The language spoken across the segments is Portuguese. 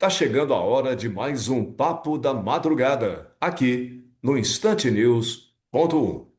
Tá chegando a hora de mais um Papo da Madrugada, aqui no Instante News. Ponto 1.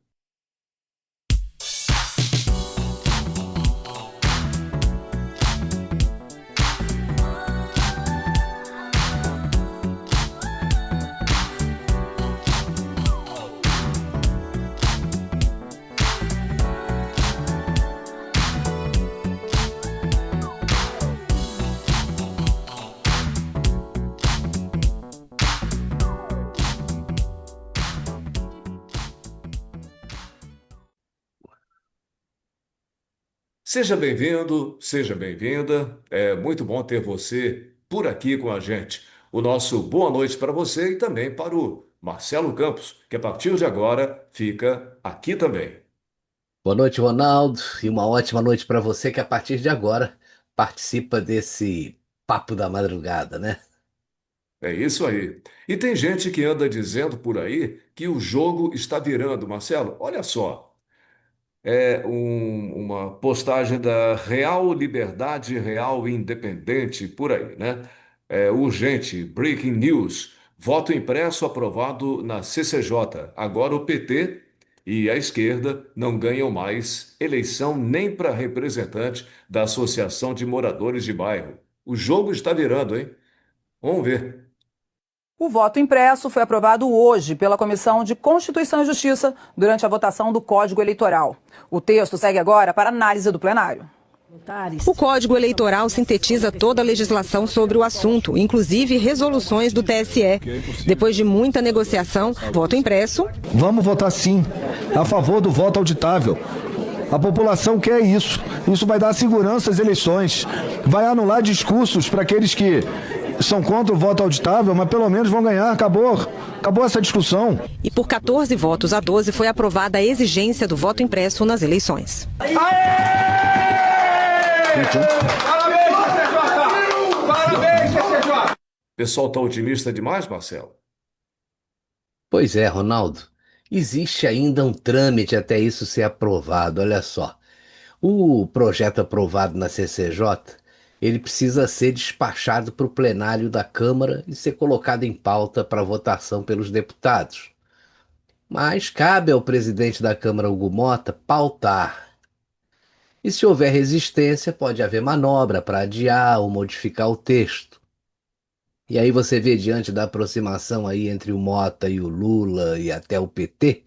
Seja bem-vindo, seja bem-vinda. É muito bom ter você por aqui com a gente. O nosso boa noite para você e também para o Marcelo Campos, que a partir de agora fica aqui também. Boa noite, Ronaldo, e uma ótima noite para você que a partir de agora participa desse papo da madrugada, né? É isso aí. E tem gente que anda dizendo por aí que o jogo está virando, Marcelo. Olha só. Uma postagem da Real Liberdade Real Independente, por aí, né? É urgente, breaking news. Voto impresso aprovado na CCJ. Agora o PT e a esquerda não ganham mais eleição nem para representante da Associação de Moradores de Bairro. O jogo está virando, hein? Vamos ver. O voto impresso foi aprovado hoje pela Comissão de Constituição e Justiça durante a votação do Código Eleitoral. O texto segue agora para análise do plenário. O Código Eleitoral sintetiza toda a legislação sobre o assunto, inclusive resoluções do TSE. Depois de muita negociação, voto impresso. Vamos votar sim, a favor do voto auditável. A população quer isso. Isso vai dar segurança às eleições. Vai anular discursos para aqueles que são contra o voto auditável, mas pelo menos vão ganhar. Acabou essa discussão. E por 14 votos a 12 foi aprovada a exigência do voto impresso nas eleições. Parabéns, CCJ! O pessoal está otimista demais, Marcelo? Pois é, Ronaldo, existe ainda um trâmite até isso ser aprovado, olha só. O projeto aprovado na CCJ, ele precisa ser despachado para o plenário da Câmara e ser colocado em pauta para votação pelos deputados. Mas cabe ao presidente da Câmara, Hugo Mota, pautar. E se houver resistência, pode haver manobra para adiar ou modificar o texto. E aí você vê, diante da aproximação aí entre o Mota e o Lula e até o PT,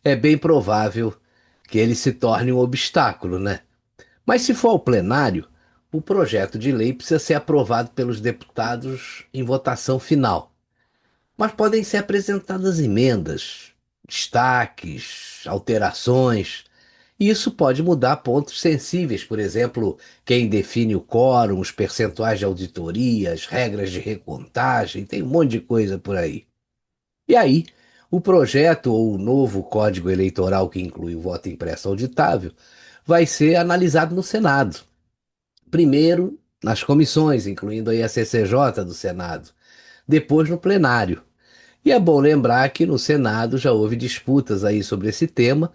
é bem provável que ele se torne um obstáculo, né? Mas se for ao plenário, o projeto de lei precisa ser aprovado pelos deputados em votação final. Mas podem ser apresentadas emendas, destaques, alterações. E isso pode mudar pontos sensíveis, por exemplo, quem define o quórum, os percentuais de auditoria, as regras de recontagem, tem um monte de coisa por aí. E aí, o projeto ou o novo Código Eleitoral que inclui o voto impresso auditável vai ser analisado no Senado. Primeiro, nas comissões, incluindo aí a CCJ do Senado, depois no plenário. E é bom lembrar que no Senado já houve disputas aí sobre esse tema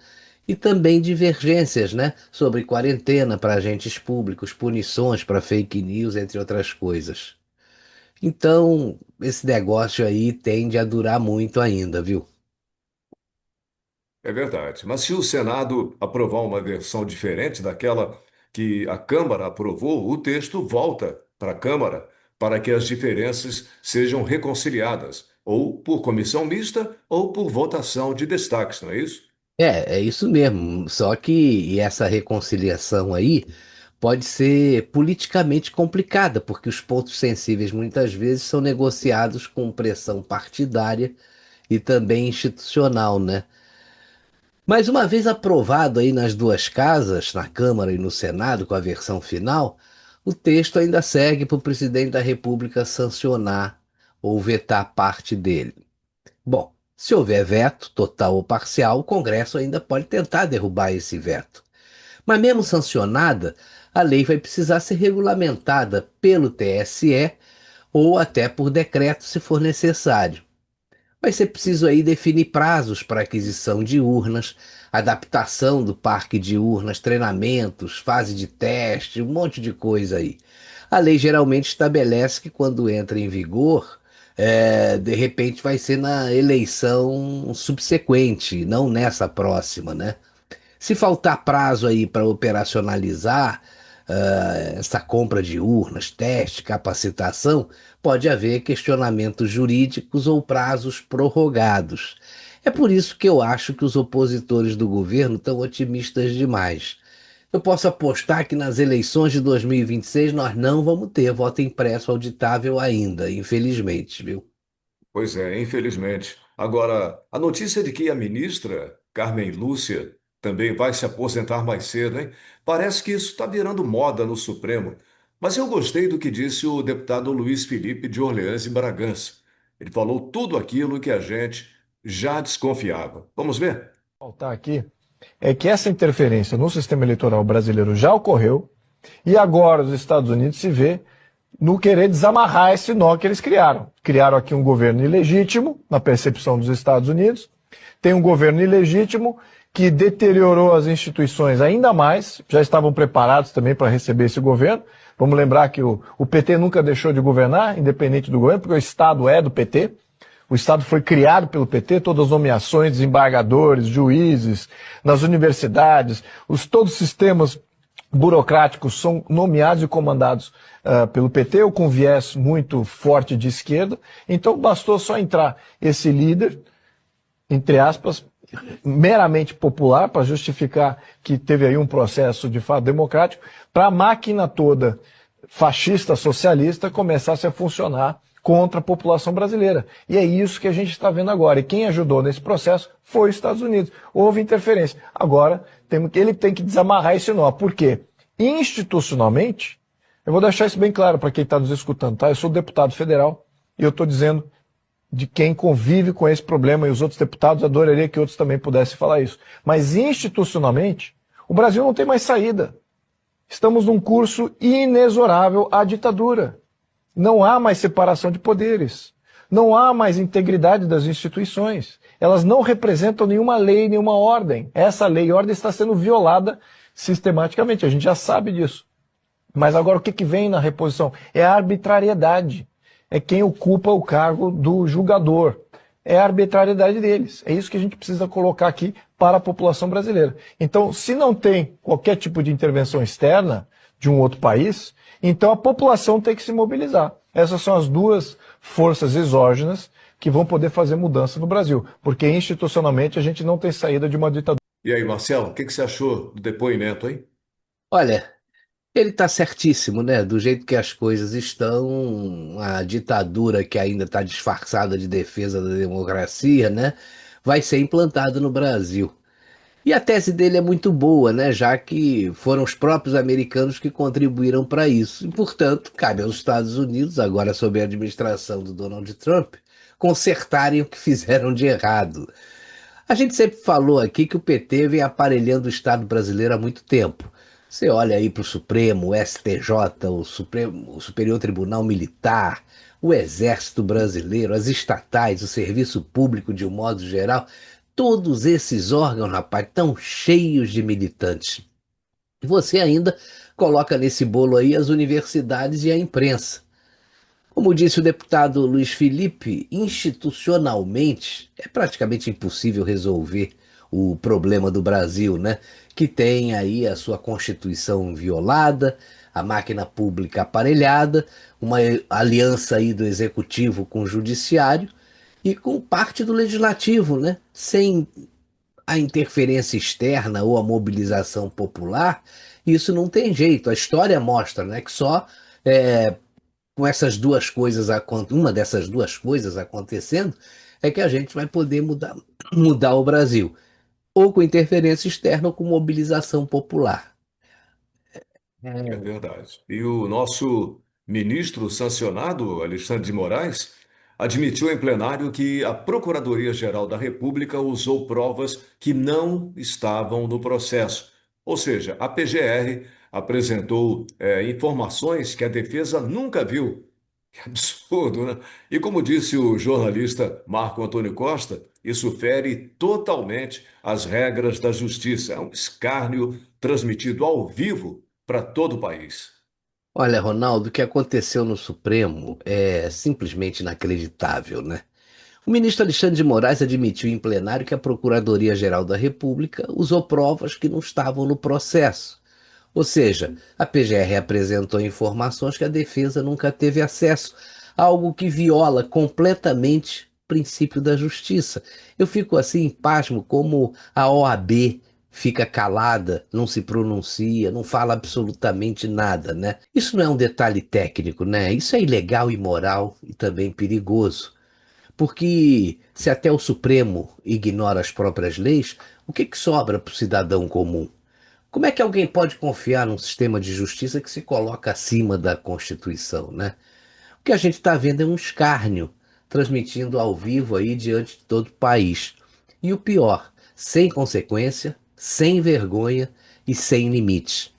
e também divergências, né, sobre quarentena para agentes públicos, punições para fake news, entre outras coisas. Então, esse negócio aí tende a durar muito ainda, viu? É verdade. Mas se o Senado aprovar uma versão diferente daquela que a Câmara aprovou, o texto volta para a Câmara para que as diferenças sejam reconciliadas, ou por comissão mista, ou por votação de destaques, não é isso? É isso mesmo. Só que essa reconciliação aí pode ser politicamente complicada, porque os pontos sensíveis muitas vezes são negociados com pressão partidária e também institucional, né? Mas uma vez aprovado aí nas duas casas, na Câmara e no Senado, com a versão final, o texto ainda segue para o presidente da República sancionar ou vetar parte dele. Bom, se houver veto, total ou parcial, o Congresso ainda pode tentar derrubar esse veto. Mas mesmo sancionada, a lei vai precisar ser regulamentada pelo TSE ou até por decreto, se for necessário. Vai ser preciso aí definir prazos para aquisição de urnas, adaptação do parque de urnas, treinamentos, fase de teste, um monte de coisa aí. A lei geralmente estabelece que quando entra em vigor, de repente vai ser na eleição subsequente, não nessa próxima, né? Se faltar prazo aí para operacionalizar essa compra de urnas, teste, capacitação, pode haver questionamentos jurídicos ou prazos prorrogados. É por isso que eu acho que os opositores do governo estão otimistas demais. Eu posso apostar que nas eleições de 2026 nós não vamos ter voto impresso auditável ainda, infelizmente, viu? Pois é, infelizmente. Agora, a notícia de que a ministra Carmen Lúcia também vai se aposentar mais cedo, hein? Parece que isso está virando moda no Supremo. Mas eu gostei do que disse o deputado Luiz Felipe de Orleans e Bragança. Ele falou tudo aquilo que a gente já desconfiava. Vamos ver? Faltar aqui é que essa interferência no sistema eleitoral brasileiro já ocorreu e agora os Estados Unidos se vê no querer desamarrar esse nó que eles criaram. Criaram aqui um governo ilegítimo, na percepção dos Estados Unidos, tem um governo ilegítimo que deteriorou as instituições ainda mais, já estavam preparados também para receber esse governo. Vamos lembrar que o PT nunca deixou de governar, independente do governo, porque o Estado é do PT. O Estado foi criado pelo PT, todas as nomeações, desembargadores, juízes, nas universidades, todos os sistemas burocráticos são nomeados e comandados pelo PT, ou com viés muito forte de esquerda. Então bastou só entrar esse líder, entre aspas, meramente popular, para justificar que teve aí um processo de fato democrático, para a máquina toda fascista, socialista, começasse a funcionar contra a população brasileira. E é isso que a gente está vendo agora. E quem ajudou nesse processo foi os Estados Unidos. Houve interferência. Agora, ele tem que desamarrar esse nó. Por quê? Institucionalmente, eu vou deixar isso bem claro para quem está nos escutando, tá? Eu sou deputado federal e eu estou dizendo de quem convive com esse problema, e os outros deputados, adoraria que outros também pudessem falar isso. Mas institucionalmente, o Brasil não tem mais saída. Estamos num curso inexorável à ditadura. Não há mais separação de poderes. Não há mais integridade das instituições. Elas não representam nenhuma lei, nenhuma ordem. Essa lei e ordem está sendo violada sistematicamente. A gente já sabe disso. Mas agora o que vem na reposição? É a arbitrariedade. É quem ocupa o cargo do julgador. É a arbitrariedade deles. É isso que a gente precisa colocar aqui para a população brasileira. Então, se não tem qualquer tipo de intervenção externa de um outro país, então a população tem que se mobilizar. Essas são as duas forças exógenas que vão poder fazer mudança no Brasil, porque institucionalmente a gente não tem saída de uma ditadura. E aí, Marcelo, o que você achou do depoimento, hein? Olha, ele está certíssimo, né? Do jeito que as coisas estão, a ditadura que ainda está disfarçada de defesa da democracia, né? Vai ser implantada no Brasil. E a tese dele é muito boa, né? Já que foram os próprios americanos que contribuíram para isso. E, portanto, cabe aos Estados Unidos, agora sob a administração do Donald Trump, consertarem o que fizeram de errado. A gente sempre falou aqui que o PT vem aparelhando o Estado brasileiro há muito tempo. Você olha aí para o Supremo, o STJ, o Superior Tribunal Militar, o Exército Brasileiro, as estatais, o Serviço Público de um modo geral. Todos esses órgãos, rapaz, estão cheios de militantes. E você ainda coloca nesse bolo aí as universidades e a imprensa. Como disse o deputado Luiz Felipe, institucionalmente é praticamente impossível resolver o problema do Brasil, né? Que tem aí a sua Constituição violada, a máquina pública aparelhada, uma aliança aí do Executivo com o Judiciário e com parte do Legislativo, né? Sem a interferência externa ou a mobilização popular, isso não tem jeito. A história mostra, né, que só com essas duas coisas, uma dessas duas coisas acontecendo, é que a gente vai poder mudar o Brasil. Ou com interferência externa ou com mobilização popular. É verdade. E o nosso ministro sancionado, Alexandre de Moraes, admitiu em plenário que a Procuradoria-Geral da República usou provas que não estavam no processo. Ou seja, a PGR apresentou informações que a defesa nunca viu. Que absurdo, né? E como disse o jornalista Marco Antônio Costa, isso fere totalmente as regras da justiça. É um escárnio transmitido ao vivo para todo o país. Olha, Ronaldo, o que aconteceu no Supremo é simplesmente inacreditável, né? O ministro Alexandre de Moraes admitiu em plenário que a Procuradoria-Geral da República usou provas que não estavam no processo. Ou seja, a PGR apresentou informações que a defesa nunca teve acesso, algo que viola completamente o princípio da justiça. Eu fico assim, pasmo, como a OAB fica calada, não se pronuncia, não fala absolutamente nada, né? Isso não é um detalhe técnico, né? Isso é ilegal, imoral e também perigoso. Porque se até o Supremo ignora as próprias leis, o que que sobra para o cidadão comum? Como é que alguém pode confiar num sistema de justiça que se coloca acima da Constituição, né? O que a gente está vendo é um escárnio, transmitindo ao vivo aí diante de todo o país. E o pior, sem consequência, sem vergonha e sem limites.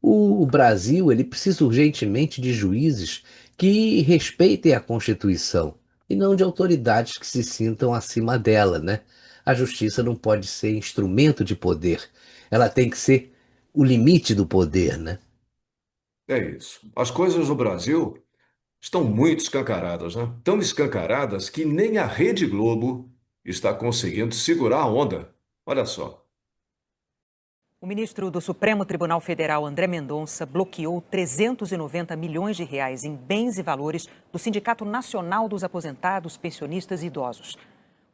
O Brasil, ele precisa urgentemente de juízes que respeitem a Constituição e não de autoridades que se sintam acima dela, né? A justiça não pode ser instrumento de poder, ela tem que ser o limite do poder, né? É isso. As coisas no Brasil estão muito escancaradas, né? Tão escancaradas que nem a Rede Globo está conseguindo segurar a onda. Olha só. O ministro do Supremo Tribunal Federal, André Mendonça, bloqueou 390 milhões de reais em bens e valores do Sindicato Nacional dos Aposentados, Pensionistas e Idosos.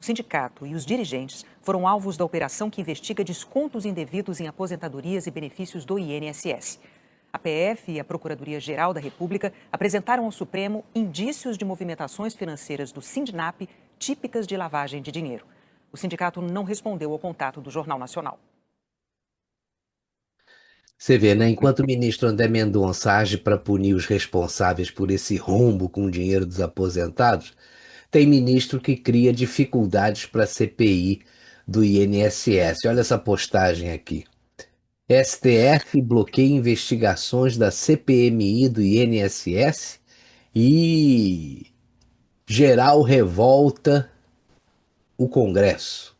O sindicato e os dirigentes foram alvos da operação que investiga descontos indevidos em aposentadorias e benefícios do INSS. A PF e a Procuradoria-Geral da República apresentaram ao Supremo indícios de movimentações financeiras do Sindinap típicas de lavagem de dinheiro. O sindicato não respondeu ao contato do Jornal Nacional. Você vê, né? Enquanto o ministro André Mendonça age para punir os responsáveis por esse rombo com o dinheiro dos aposentados, tem ministro que cria dificuldades para a CPI do INSS. Olha essa postagem aqui. STF bloqueia investigações da CPMI do INSS e geral revolta o Congresso.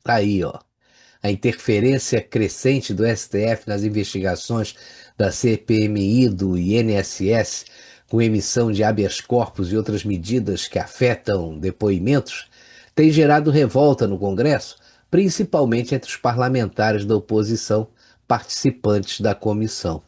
Tá aí, ó. A interferência crescente do STF nas investigações da CPMI do INSS, com emissão de habeas corpus e outras medidas que afetam depoimentos, tem gerado revolta no Congresso, principalmente entre os parlamentares da oposição participantes da comissão.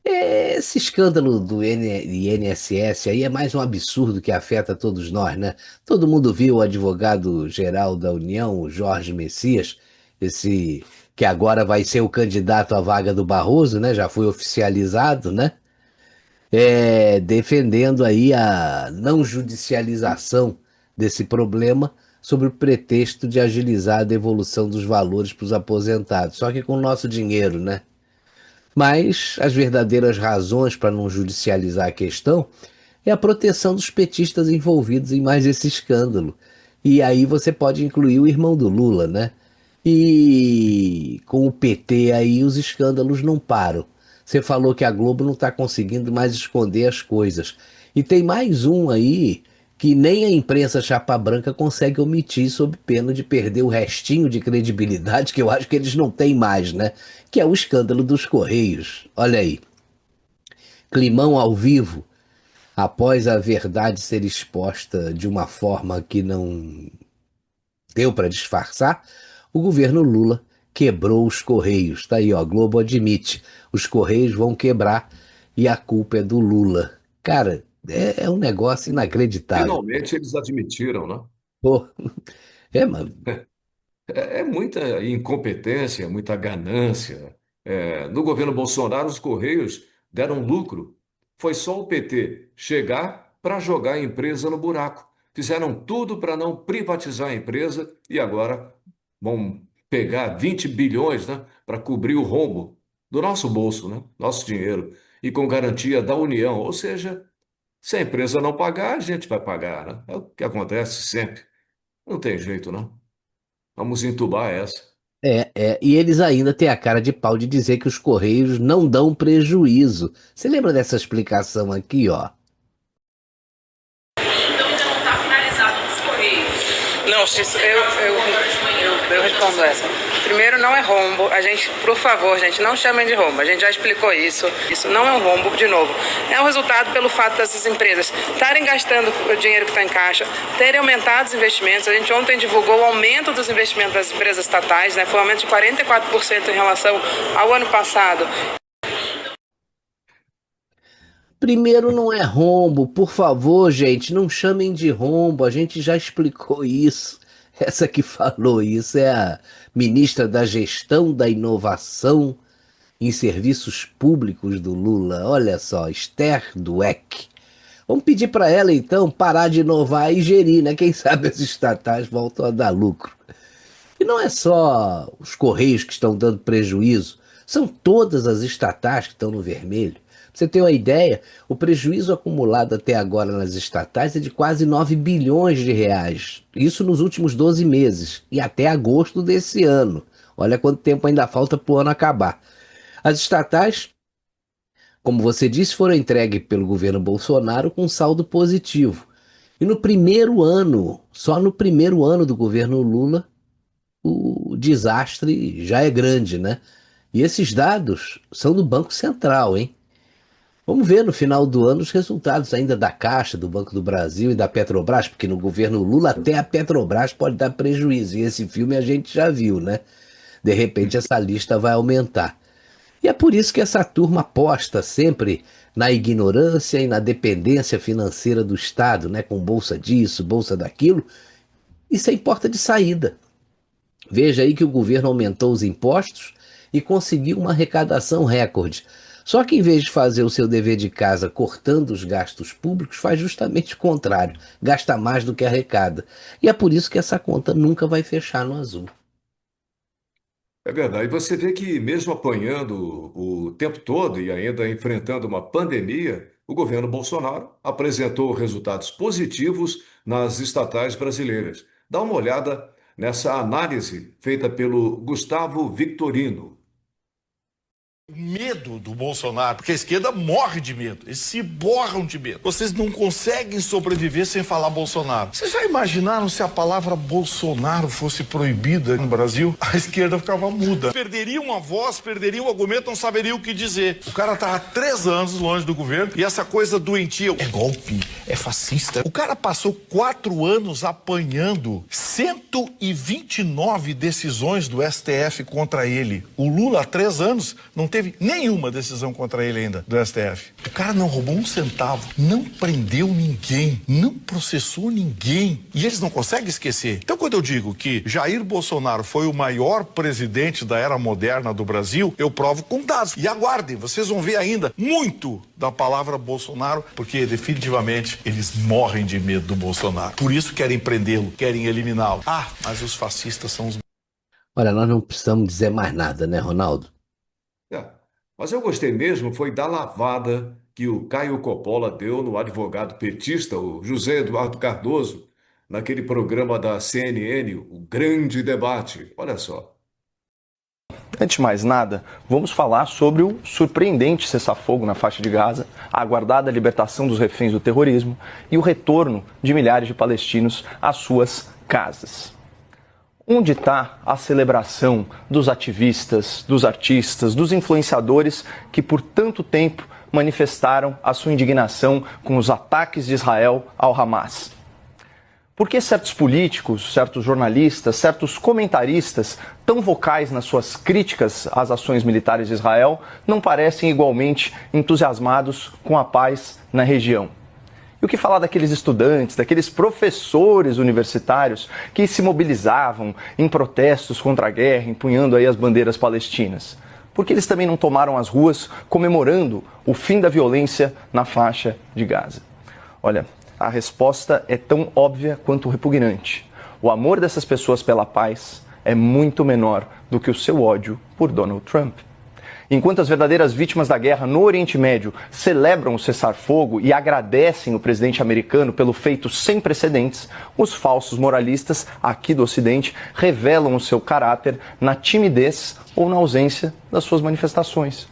Esse escândalo do INSS aí é mais um absurdo que afeta todos nós, né? Todo mundo viu o advogado-geral da União, o Jorge Messias, esse que agora vai ser o candidato à vaga do Barroso, né? Já foi oficializado, né? Defendendo aí a não judicialização desse problema sob o pretexto de agilizar a devolução dos valores para os aposentados. Só que com o nosso dinheiro, né? Mas as verdadeiras razões para não judicializar a questão é a proteção dos petistas envolvidos em mais esse escândalo. E aí você pode incluir o irmão do Lula, né? E com o PT aí os escândalos não param. Você falou que a Globo não está conseguindo mais esconder as coisas. E tem mais um aí que nem a imprensa chapa branca consegue omitir sob pena de perder o restinho de credibilidade que eu acho que eles não têm mais, né? Que é o escândalo dos Correios. Olha aí. Climão ao vivo, após a verdade ser exposta de uma forma que não deu para disfarçar, o governo Lula quebrou os Correios. Tá aí, ó, Globo admite, os Correios vão quebrar e a culpa é do Lula. Cara, é um negócio inacreditável. Finalmente eles admitiram, né? Pô, mano. É muita incompetência, muita ganância. No governo Bolsonaro, os Correios deram lucro. Foi só o PT chegar para jogar a empresa no buraco. Fizeram tudo para não privatizar a empresa e agora vão pegar 20 bilhões, né, para cobrir o rombo do nosso bolso, né, nosso dinheiro, e com garantia da União. Ou seja, se a empresa não pagar, a gente vai pagar, né? É o que acontece sempre. Não tem jeito, não. Vamos entubar essa. E eles ainda têm a cara de pau de dizer que os Correios não dão prejuízo. Você lembra dessa explicação aqui, ó? Então ainda não está finalizado nos Correios. Não, eu respondo essa. Primeiro, não é rombo. Por favor, gente, não chamem de rombo. A gente já explicou isso. Isso não é um rombo, de novo. É um resultado pelo fato dessas empresas estarem gastando o dinheiro que está em caixa, terem aumentado os investimentos. A gente ontem divulgou o aumento dos investimentos das empresas estatais, né? Foi um aumento de 44% em relação ao ano passado. Primeiro, não é rombo, por favor, gente, não chamem de rombo, a gente já explicou isso. Essa que falou isso é a ministra da Gestão da Inovação em Serviços Públicos do Lula. Olha só, Esther Dweck. Vamos pedir para ela, então, parar de inovar e gerir, né? Quem sabe as estatais voltam a dar lucro. E não é só os Correios que estão dando prejuízo, são todas as estatais que estão no vermelho. Pra você ter uma ideia, o prejuízo acumulado até agora nas estatais é de quase 9 bilhões de reais. Isso nos últimos 12 meses e até agosto desse ano. Olha quanto tempo ainda falta para o ano acabar. As estatais, como você disse, foram entregues pelo governo Bolsonaro com saldo positivo. E no primeiro ano, só no primeiro ano do governo Lula, o desastre já é grande, né? E esses dados são do Banco Central, hein? Vamos ver no final do ano os resultados ainda da Caixa, do Banco do Brasil e da Petrobras, porque no governo Lula até a Petrobras pode dar prejuízo. E esse filme a gente já viu, né? De repente essa lista vai aumentar. E é por isso que essa turma aposta sempre na ignorância e na dependência financeira do Estado, né? Com bolsa disso, bolsa daquilo, e sem porta de saída. Veja aí que o governo aumentou os impostos e conseguiu uma arrecadação recorde. Só que em vez de fazer o seu dever de casa cortando os gastos públicos, faz justamente o contrário, gasta mais do que arrecada. E é por isso que essa conta nunca vai fechar no azul. É verdade. E você vê que mesmo apanhando o tempo todo e ainda enfrentando uma pandemia, o governo Bolsonaro apresentou resultados positivos nas estatais brasileiras. Dá uma olhada nessa análise feita pelo Gustavo Victorino. Medo do Bolsonaro, porque a esquerda morre de medo, eles se borram de medo. Vocês não conseguem sobreviver sem falar Bolsonaro. Vocês já imaginaram se a palavra Bolsonaro fosse proibida no Brasil? A esquerda ficava muda. Perderiam a voz, perderiam o argumento, não saberiam o que dizer. O cara tá há 3 anos longe do governo e essa coisa doentia é golpe, é fascista. O cara passou 4 anos apanhando 129 decisões do STF contra ele. O Lula há 3 anos não teve nenhuma decisão contra ele ainda do STF. O cara não roubou um centavo, não prendeu ninguém, não processou ninguém. E eles não conseguem esquecer. Então, quando eu digo que Jair Bolsonaro foi o maior presidente da era moderna do Brasil, eu provo com dados. E aguardem, vocês vão ver ainda muito da palavra Bolsonaro, porque definitivamente eles morrem de medo do Bolsonaro. Por isso querem prendê-lo, querem eliminá-lo. Ah, mas os fascistas são os... Olha, nós não precisamos dizer mais nada, né, Ronaldo? Mas eu gostei mesmo foi da lavada que o Caio Coppola deu no advogado petista, o José Eduardo Cardoso, naquele programa da CNN, o Grande Debate. Olha só. Antes de mais nada, vamos falar sobre o surpreendente cessar-fogo na faixa de Gaza, a aguardada libertação dos reféns do terrorismo e o retorno de milhares de palestinos às suas casas. Onde está a celebração dos ativistas, dos artistas, dos influenciadores que por tanto tempo manifestaram a sua indignação com os ataques de Israel ao Hamas? Por que certos políticos, certos jornalistas, certos comentaristas tão vocais nas suas críticas às ações militares de Israel não parecem igualmente entusiasmados com a paz na região? E o que falar daqueles estudantes, daqueles professores universitários que se mobilizavam em protestos contra a guerra, empunhando aí as bandeiras palestinas? Porque eles também não tomaram as ruas comemorando o fim da violência na faixa de Gaza? Olha, a resposta é tão óbvia quanto repugnante. O amor dessas pessoas pela paz é muito menor do que o seu ódio por Donald Trump. Enquanto as verdadeiras vítimas da guerra no Oriente Médio celebram o cessar-fogo e agradecem o presidente americano pelo feito sem precedentes, os falsos moralistas aqui do Ocidente revelam o seu caráter na timidez ou na ausência das suas manifestações.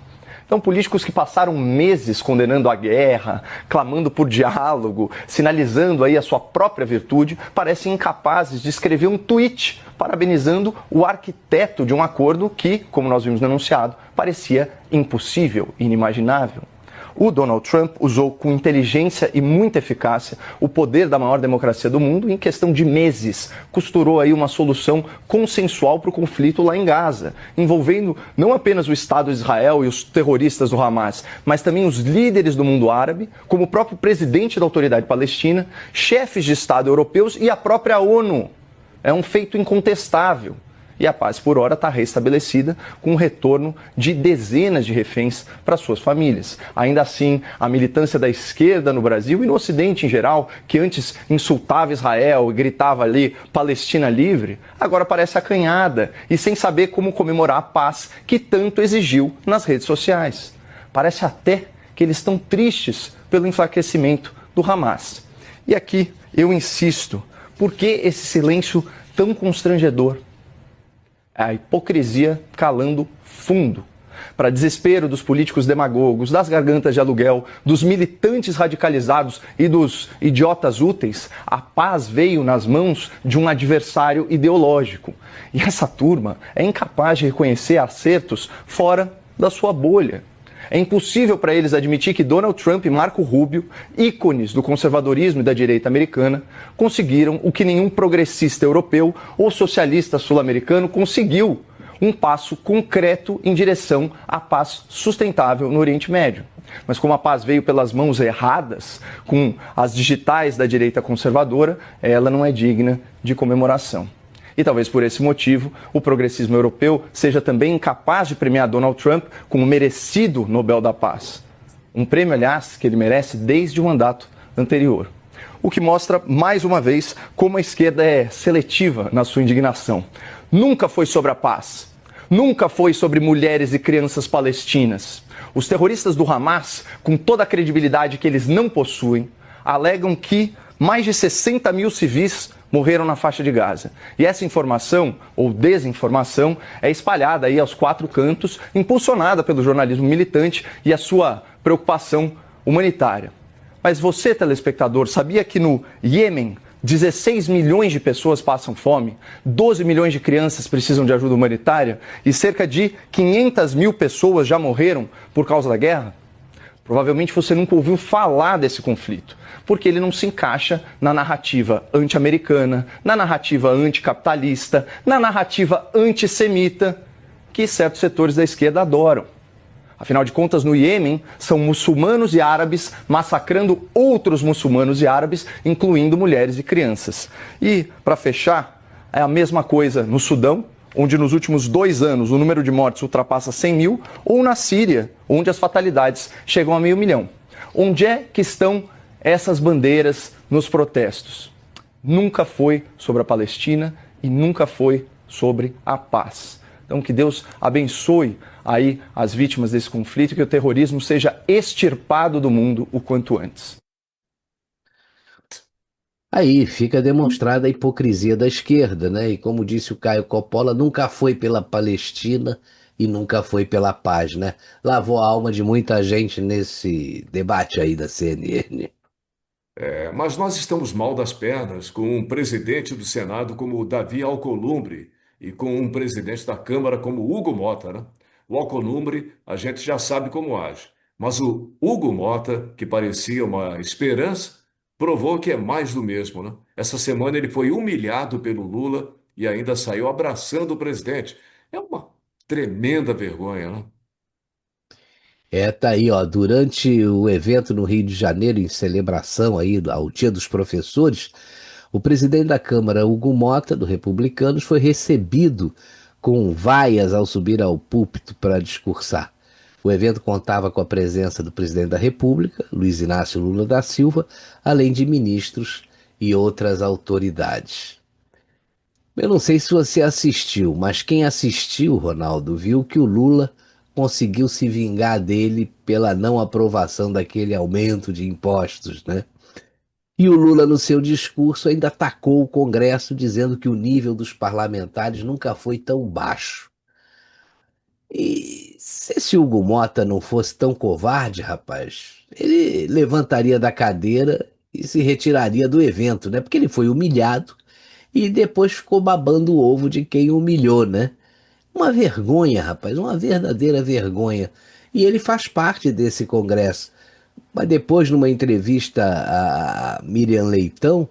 Então, políticos que passaram meses condenando a guerra, clamando por diálogo, sinalizando aí a sua própria virtude, parecem incapazes de escrever um tweet parabenizando o arquiteto de um acordo que, como nós vimos no enunciado, parecia impossível, inimaginável. O Donald Trump usou com inteligência e muita eficácia o poder da maior democracia do mundo e, em questão de meses, costurou aí uma solução consensual para o conflito lá em Gaza, envolvendo não apenas o Estado de Israel e os terroristas do Hamas, mas também os líderes do mundo árabe, como o próprio presidente da Autoridade Palestina, chefes de Estado europeus e a própria ONU. É um feito incontestável. E a paz, por hora, está restabelecida com o retorno de dezenas de reféns para suas famílias. Ainda assim, a militância da esquerda no Brasil e no Ocidente em geral, que antes insultava Israel e gritava ali Palestina livre, agora parece acanhada e sem saber como comemorar a paz que tanto exigiu nas redes sociais. Parece até que eles estão tristes pelo enfraquecimento do Hamas. E aqui eu insisto, por que esse silêncio tão constrangedor? A hipocrisia calando fundo. Para desespero dos políticos demagogos, das gargantas de aluguel, dos militantes radicalizados e dos idiotas úteis, a paz veio nas mãos de um adversário ideológico. E essa turma é incapaz de reconhecer acertos fora da sua bolha. É impossível para eles admitir que Donald Trump e Marco Rubio, ícones do conservadorismo e da direita americana, conseguiram o que nenhum progressista europeu ou socialista sul-americano conseguiu: um passo concreto em direção à paz sustentável no Oriente Médio. Mas como a paz veio pelas mãos erradas, com as digitais da direita conservadora, ela não é digna de comemoração. E talvez por esse motivo, o progressismo europeu seja também incapaz de premiar Donald Trump com o merecido Nobel da Paz. Um prêmio, aliás, que ele merece desde o mandato anterior. O que mostra, mais uma vez, como a esquerda é seletiva na sua indignação. Nunca foi sobre a paz. Nunca foi sobre mulheres e crianças palestinas. Os terroristas do Hamas, com toda a credibilidade que eles não possuem, alegam que mais de 60 mil civis morreram na faixa de Gaza. E essa informação, ou desinformação, é espalhada aí aos quatro cantos, impulsionada pelo jornalismo militante e a sua preocupação humanitária. Mas você, telespectador, sabia que no Iêmen 16 milhões de pessoas passam fome, 12 milhões de crianças precisam de ajuda humanitária e cerca de 500 mil pessoas já morreram por causa da guerra? Provavelmente você nunca ouviu falar desse conflito, porque ele não se encaixa na narrativa anti-americana, na narrativa anticapitalista, na narrativa antissemita, que certos setores da esquerda adoram. Afinal de contas, no Iêmen, são muçulmanos e árabes massacrando outros muçulmanos e árabes, incluindo mulheres e crianças. E, para fechar, é a mesma coisa no Sudão, onde nos últimos 2 anos o número de mortes ultrapassa 100 mil, ou na Síria, onde as fatalidades chegam a 500 mil. Onde é que estão essas bandeiras nos protestos? Nunca foi sobre a Palestina e nunca foi sobre a paz. Então que Deus abençoe aí as vítimas desse conflito e que o terrorismo seja extirpado do mundo o quanto antes. Aí fica demonstrada a hipocrisia da esquerda, né? E como disse o Caio Coppola, nunca foi pela Palestina e nunca foi pela paz, né? Lavou a alma de muita gente nesse debate aí da CNN. Mas nós estamos mal das pernas com um presidente do Senado como o Davi Alcolumbre e com um presidente da Câmara como o Hugo Mota, né? O Alcolumbre, a gente já sabe como age. Mas o Hugo Mota, que parecia uma esperança, provou que é mais do mesmo, né? Essa semana ele foi humilhado pelo Lula e ainda saiu abraçando o presidente. É uma tremenda vergonha, né? Tá aí, ó, durante o evento no Rio de Janeiro, em celebração aí ao Dia dos Professores, o presidente da Câmara, Hugo Mota, do Republicanos, foi recebido com vaias ao subir ao púlpito para discursar. O evento contava com a presença do presidente da República, Luiz Inácio Lula da Silva, além de ministros e outras autoridades. Eu não sei se você assistiu, mas quem assistiu, Ronaldo, viu que o Lula conseguiu se vingar dele pela não aprovação daquele aumento de impostos, né? E o Lula, no seu discurso, ainda atacou o Congresso, dizendo que o nível dos parlamentares nunca foi tão baixo. E se esse Hugo Mota não fosse tão covarde, rapaz, ele levantaria da cadeira e se retiraria do evento, né? Porque ele foi humilhado e depois ficou babando o ovo de quem humilhou, né? Uma vergonha, rapaz, uma verdadeira vergonha. E ele faz parte desse congresso. Mas depois, numa entrevista a Miriam Leitão,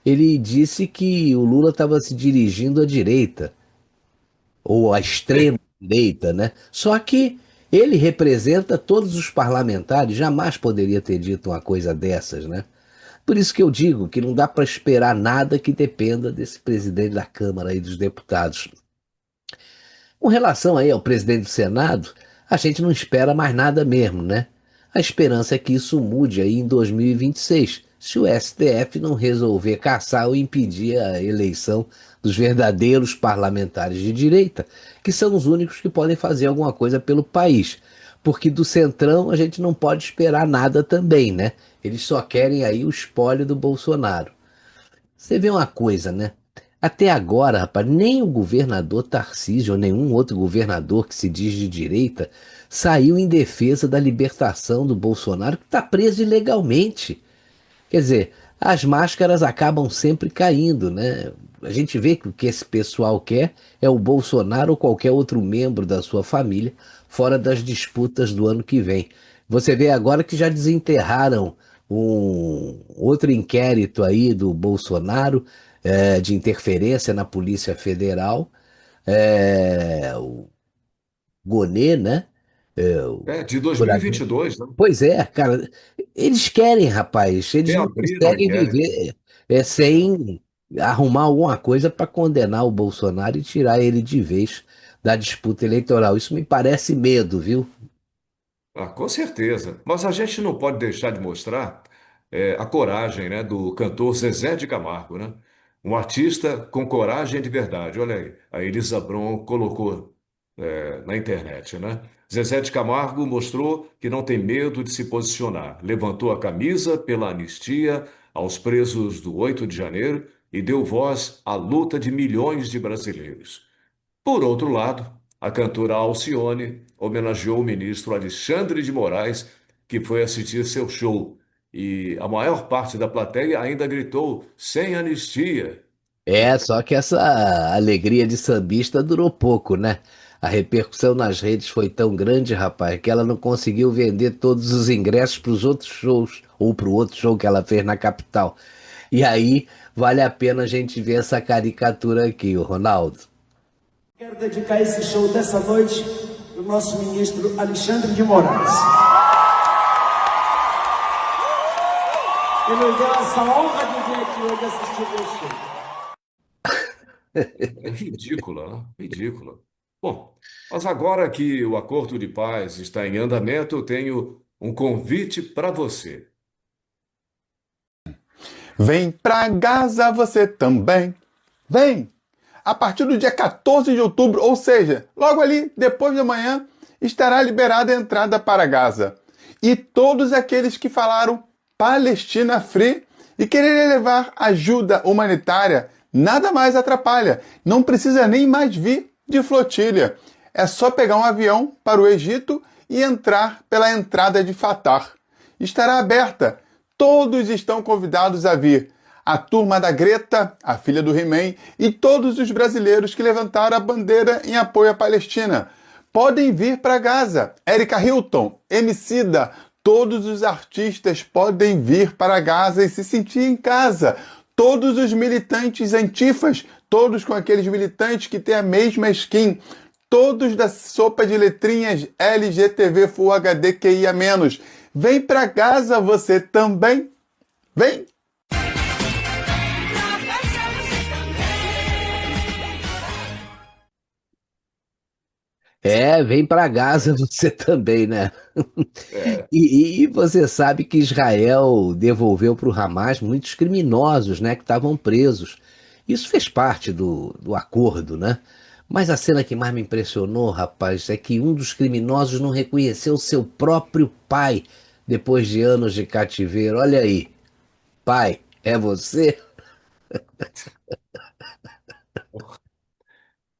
ele disse que o Lula estava se dirigindo à direita, ou à extrema direita, né? Só que ele representa todos os parlamentares, jamais poderia ter dito uma coisa dessas, né? Por isso que eu digo que não dá para esperar nada que dependa desse presidente da Câmara e dos deputados. Com relação aí ao presidente do Senado, a gente não espera mais nada mesmo, né? A esperança é que isso mude aí em 2026, se o STF não resolver caçar ou impedir a eleição dos verdadeiros parlamentares de direita, que são os únicos que podem fazer alguma coisa pelo país. Porque do Centrão a gente não pode esperar nada também, né? Eles só querem aí o espólio do Bolsonaro. Você vê uma coisa, né? Até agora, rapaz, nem o governador Tarcísio ou nenhum outro governador que se diz de direita saiu em defesa da libertação do Bolsonaro, que está preso ilegalmente. Quer dizer, as máscaras acabam sempre caindo, né? A gente vê que o que esse pessoal quer é o Bolsonaro ou qualquer outro membro da sua família fora das disputas do ano que vem. Você vê agora que já desenterraram um outro inquérito aí do Bolsonaro, de interferência na Polícia Federal, o Gonê, né? O De procurador. 2022, né? Pois é, cara, eles querem, rapaz, eles não Reabriram o conseguem inquérito. viver sem arrumar alguma coisa para condenar o Bolsonaro e tirar ele de vez da disputa eleitoral. Isso me parece medo, viu? Ah, com certeza. Mas a gente não pode deixar de mostrar a coragem, né, do cantor Zezé de Camargo, né? Um artista com coragem de verdade. Olha aí, a Elisa Bron colocou na internet, né? Zezé de Camargo mostrou que não tem medo de se posicionar. Levantou a camisa pela anistia aos presos do 8 de janeiro e deu voz à luta de milhões de brasileiros. Por outro lado, a cantora Alcione homenageou o ministro Alexandre de Moraes, que foi assistir seu show, e a maior parte da plateia ainda gritou sem anistia. Só que essa alegria de sambista durou pouco, né? A repercussão nas redes foi tão grande, rapaz, que ela não conseguiu vender todos os ingressos para os outros shows, ou para o outro show que ela fez na capital. E aí, vale a pena a gente ver essa caricatura aqui, o Ronaldo. Quero dedicar esse show dessa noite ao nosso ministro Alexandre de Moraes. Ele nos deu essa honra de vir aqui hoje assistir meu show. É ridícula, né? Ridícula. Bom, mas agora que o acordo de paz está em andamento, eu tenho um convite para você. Vem pra Gaza você também. Vem! A partir do dia 14 de outubro, ou seja, logo ali, depois de amanhã, estará liberada a entrada para Gaza. E todos aqueles que falaram Palestina Free e quererem levar ajuda humanitária, nada mais atrapalha. Não precisa nem mais vir de flotilha. É só pegar um avião para o Egito e entrar pela entrada de Fatah. Estará aberta. Todos estão convidados a vir. A turma da Greta, a filha do He-Man, e todos os brasileiros que levantaram a bandeira em apoio à Palestina. Podem vir para Gaza. Erika Hilton, Emicida, todos os artistas podem vir para Gaza e se sentir em casa. Todos os militantes antifas, todos com aqueles militantes que têm a mesma skin, todos da sopa de letrinhas LGTV Full HD QIA-. Vem para Gaza você também. Vem! Vem para Gaza você também, né? É, E você sabe que Israel devolveu para o Hamas muitos criminosos, né, que estavam presos. Isso fez parte do acordo, né? Mas a cena que mais me impressionou, rapaz, é que um dos criminosos não reconheceu seu próprio pai depois de anos de cativeiro. Olha aí, pai, é você?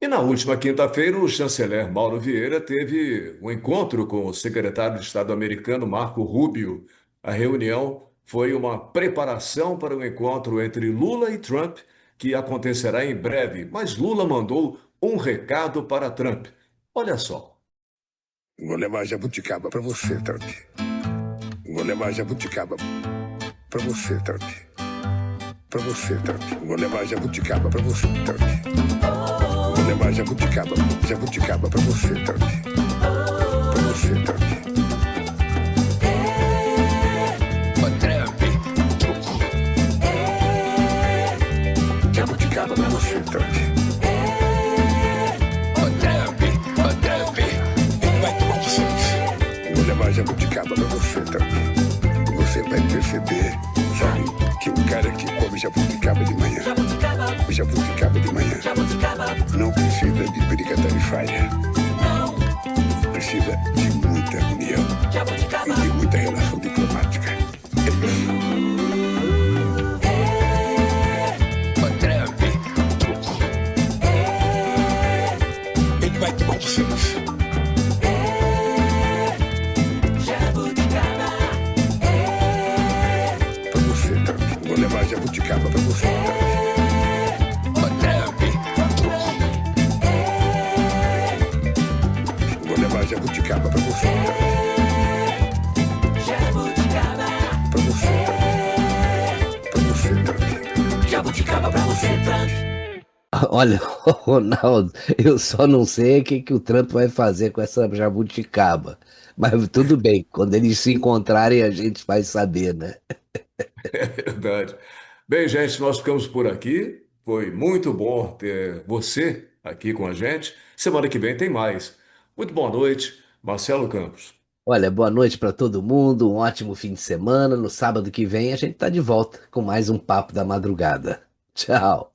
E Na última quinta-feira, o chanceler Mauro Vieira teve um encontro com o secretário de Estado americano Marco Rubio. A reunião foi uma preparação para o encontro entre Lula e Trump, que acontecerá em breve, mas Lula mandou um recado para Trump. Olha só. Vou levar jabuticaba para você, Trump. Vou levar jabuticaba para você, Trump. Para você, Trump. Vou levar jabuticaba para você, Trump. Vou levar jabuticaba para você, Trump. Para você, Trump. Jabuticaba para você, Trump. Ele vai tomar vocês. Vou levar jabuticaba para você, Trump. Você vai perceber, sabe, que o cara que come jabuticaba de manhã, o jabuticaba de manhã, não precisa de briga tarifária. Precisa de muita união e de muita relação diplomática. É isso. Ele vai tomar vocês. Pra você, Trump. Vou levar jabuticaba pra você, Trump. Vou levar jabuticaba pra você, Trump. Pra você, Trump. Pra você, Trump. Jabuticaba pra você, Trump. Olha, Ronaldo, eu só não sei o que que o Trump vai fazer com essa jabuticaba. Mas tudo bem, quando eles se encontrarem a gente vai saber, né? É verdade. Bem, gente, nós ficamos por aqui. Foi muito bom ter você aqui com a gente. Semana que vem tem mais. Muito boa noite, Marcelo Campos. Olha, boa noite para todo mundo, um ótimo fim de semana. No sábado que vem a gente tá de volta com mais um Papo da Madrugada. Tchau.